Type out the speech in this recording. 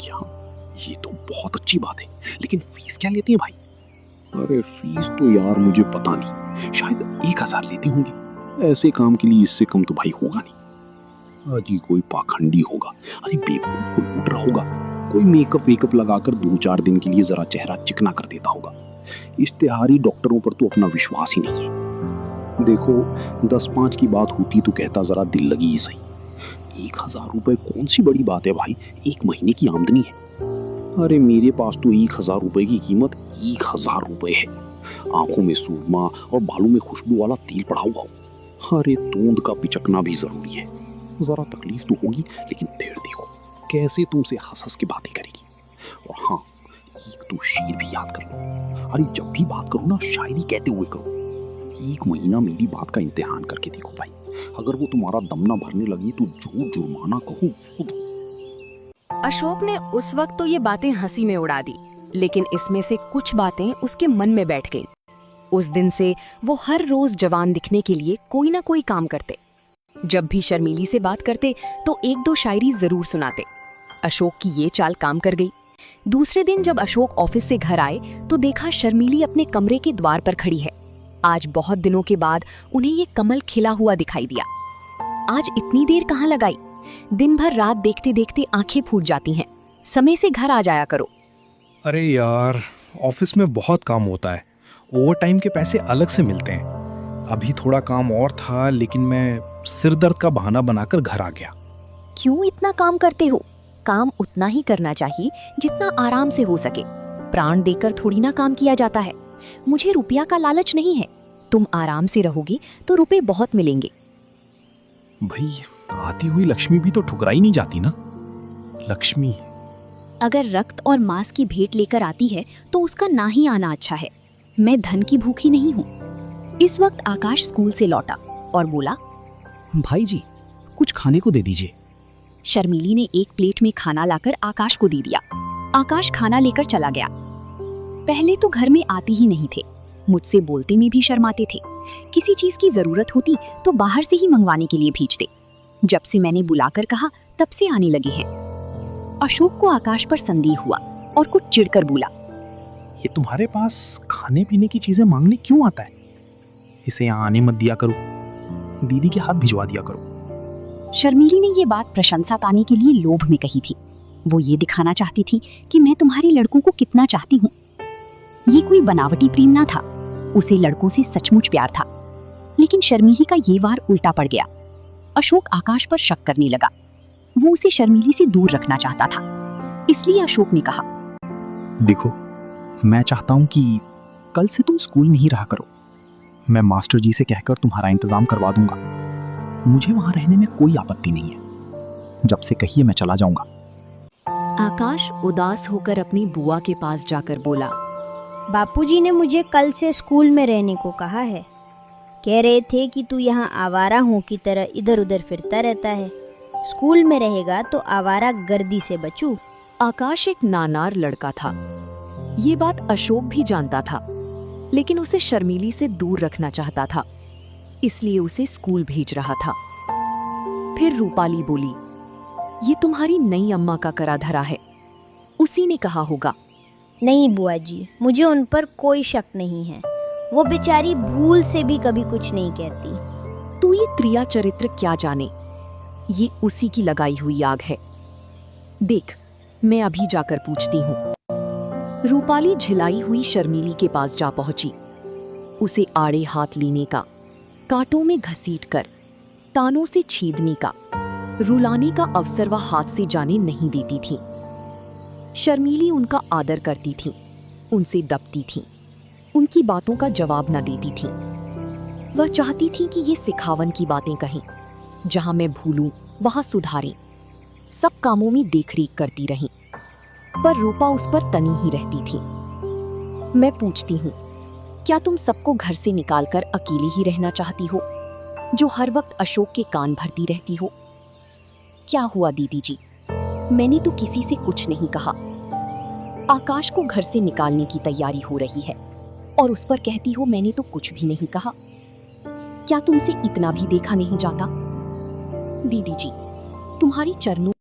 क्या? ये तो बहुत अच्छी बात है, लेकिन फीस क्या लेती है भाई? अरे फीस तो यार मुझे पता नहीं, शायद 1000 लेती होंगी। ऐसे काम के लिए इससे कम तो भाई होगा नहीं। अजी कोई पाखंडी होगा। अरे बेवकूफ कोई लूट रहा होगा। कोई मेकअप वेकअप लगाकर 2-4 दिन के लिए जरा चेहरा चिकना कर देता होगा। इश्तेहारी डॉक्टरों पर तो अपना विश्वास ही नहीं है। देखो 10-5 की बात होती तो कहता जरा दिल लगी ही सही। 1000 रुपए कौन सी बड़ी बात है भाई, 1 महीने की आमदनी है। अरे मेरे पास तो 1000 रुपए की कीमत 1000 रुपए है। आंखों में सूरमा और बालों में खुशबू वाला तेल पड़ा हुआ हो। अरे तोंद का पिचकना भी जरूरी है। जरा तकलीफ तो होगी, लेकिन फिर देखो कैसे तुमसे हंस हंस के बातें करेगी। और हाँ, एक तो शेर भी याद कर लो। अरे जब भी बात करो ना शायरी कहते हुए करो। 1 महीना मेरी बात का इम्तिहान करके देखो भाई। अगर वो तुम्हारा दम ना भरने लगी तो जो जुर्माना कहो वो दो। अशोक ने उस वक्त तो ये बातें हंसी में उड़ा दी, लेकिन इसमें से कुछ बातें उसके मन में बैठ गईं। उस दिन से वो हर रोज जवान दिखने के लिए कोई ना कोई काम करते। जब भी शर्मीली से बात करते तो 1-2 शायरी जरूर सुनाते। अशोक की ये चाल काम कर गई। दूसरे दिन जब अशोक ऑफिस से घर आए तो देखा शर्मीली अपने कमरे के द्वार पर खड़ी है। आज बहुत दिनों के बाद उन्हें ये कमल खिला हुआ दिखाई दिया। आज इतनी देर कहाँ लगाई? दिन भर रात देखते देखते आंखें फूट जाती हैं। समय से घर आ जाया करो। अरे यार, ऑफिस में बहुत काम होता है। ओवर टाइम के पैसे अलग से मिलते हैं। अभी थोड़ा काम और था, लेकिन मैं सिर दर्द का बहाना बनाकर घर आ गया। क्यों इतना काम करते हो? काम उतना ही करना चाहिए जितना आराम से हो सके। प्राण देकर थोड़ी ना काम किया जाता है। मुझे रुपया का लालच नहीं है। तुम आराम से रहोगे तो रुपए बहुत मिलेंगे। भाई, आती हुई लक्ष्मी भी तो ठुकराई नहीं जाती ना। लक्ष्मी अगर रक्त और मांस की भेंट लेकर आती है तो उसका ना ही आना अच्छा है। मैं धन की भूखी नहीं हूँ। इस वक्त आकाश स्कूल से लौटा और बोला, भाई जी कुछ खाने को दे दीजिए। शर्मीली ने एक प्लेट में खाना लाकर आकाश को दे दिया। आकाश खाना लेकर चला गया। पहले तो घर में आते ही नहीं थे। मुझसे बोलते में भी शर्माते थे। किसी चीज की जरूरत होती तो बाहर से ही मंगवाने के लिए भेजते। जब से मैंने बुलाकर कहा तब से आने लगे हैं। अशोक को आकाश पर संदेह हुआ और कुछ चिढ़कर बोला, ये तुम्हारे पास खाने पीने की चीजें मांगने क्यों आता है? इसे यहाँ आने मत दिया करो, दीदी के हाथ भिजवा दिया करो। शर्मीली ने ये बात प्रशंसा पाने के लिए लोभ में कही थी। वो ये दिखाना चाहती थी कि मैं तुम्हारे लड़कों को कितना चाहती हूँ। ये कोई बनावटी प्रेम ना था। उसे लड़कों से सचमुच प्यार था। लेकिन शर्मीली का ये वार उल्टा पड़ गया। अशोक आकाश पर शक करने लगा। वो उसे शर्मीली से दूर रखना चाहता था। इसलिए अशोक ने कहा, देखो, मैं चाहता हूँ कि कल से तुम स्कूल में ही रहा करो। मैं मास्टर जी से कहकर तुम्हारा इंतजाम करवा दूंगा। मुझे वहां रहने में कोई आपत्ति नहीं है। जब से कहिए मैं चला जाऊंगा। आकाश उदास होकर अपनी बुआ के पास जाकर बोला, बापूजी ने मुझे कल से स्कूल में रहने को कहा है। कह रहे थे कि तू यहाँ आवारा हूँ की तरह इधर उधर फिरता रहता है। स्कूल में रहेगा तो आवारा गर्दी से बचू। आकाश एक नानार लड़का था। ये बात अशोक भी जानता था, लेकिन उसे शर्मीली से दूर रखना चाहता था। इसलिए उसे स्कूल भेज रहा था। फिर रूपाली बोली, ये तुम्हारी नई अम्मा का करा धरा है। उसी ने कहा होगा। नहीं बुआ जी, मुझे उन पर कोई शक नहीं है। वो बेचारी भूल से भी कभी कुछ नहीं कहती। तू ये क्रिया चरित्र क्या जाने। ये उसी की लगाई हुई आग है। देख, मैं अभी जाकर पूछती हूँ। रूपाली झिलाई हुई शर्मीली के पास जा पहुंची। उसे आड़े हाथ लेने का, कांटों में घसीटकर, तानों से छेदने का, रुलाने का अवसर वह हाथ से जाने नहीं देती थी। शर्मीली उनका आदर करती थी, उनसे दबती थी, उनकी बातों का जवाब न देती थी। वह चाहती थी कि ये सिखावन की बातें कहें, जहां मैं भूलूं वहां सुधारें, सब कामों में देखरेख करती रहीं। पर रूपा उस पर तनी ही रहती थी। मैं पूछती हूँ, क्या तुम सबको घर से निकालकर अकेले ही रहना चाहती हो, जो हर वक्त अशोक के कान भरती रहती हो? क्या हुआ दीदी जी? मैंने तो किसी से कुछ नहीं कहा। आकाश को घर से निकालने की तैयारी हो रही है और उस पर कहती हो मैंने तो कुछ भी नहीं कहा। क्या तुमसे इतना भी देखा नहीं जाता? दीदी जी, तुम्हारी चरणों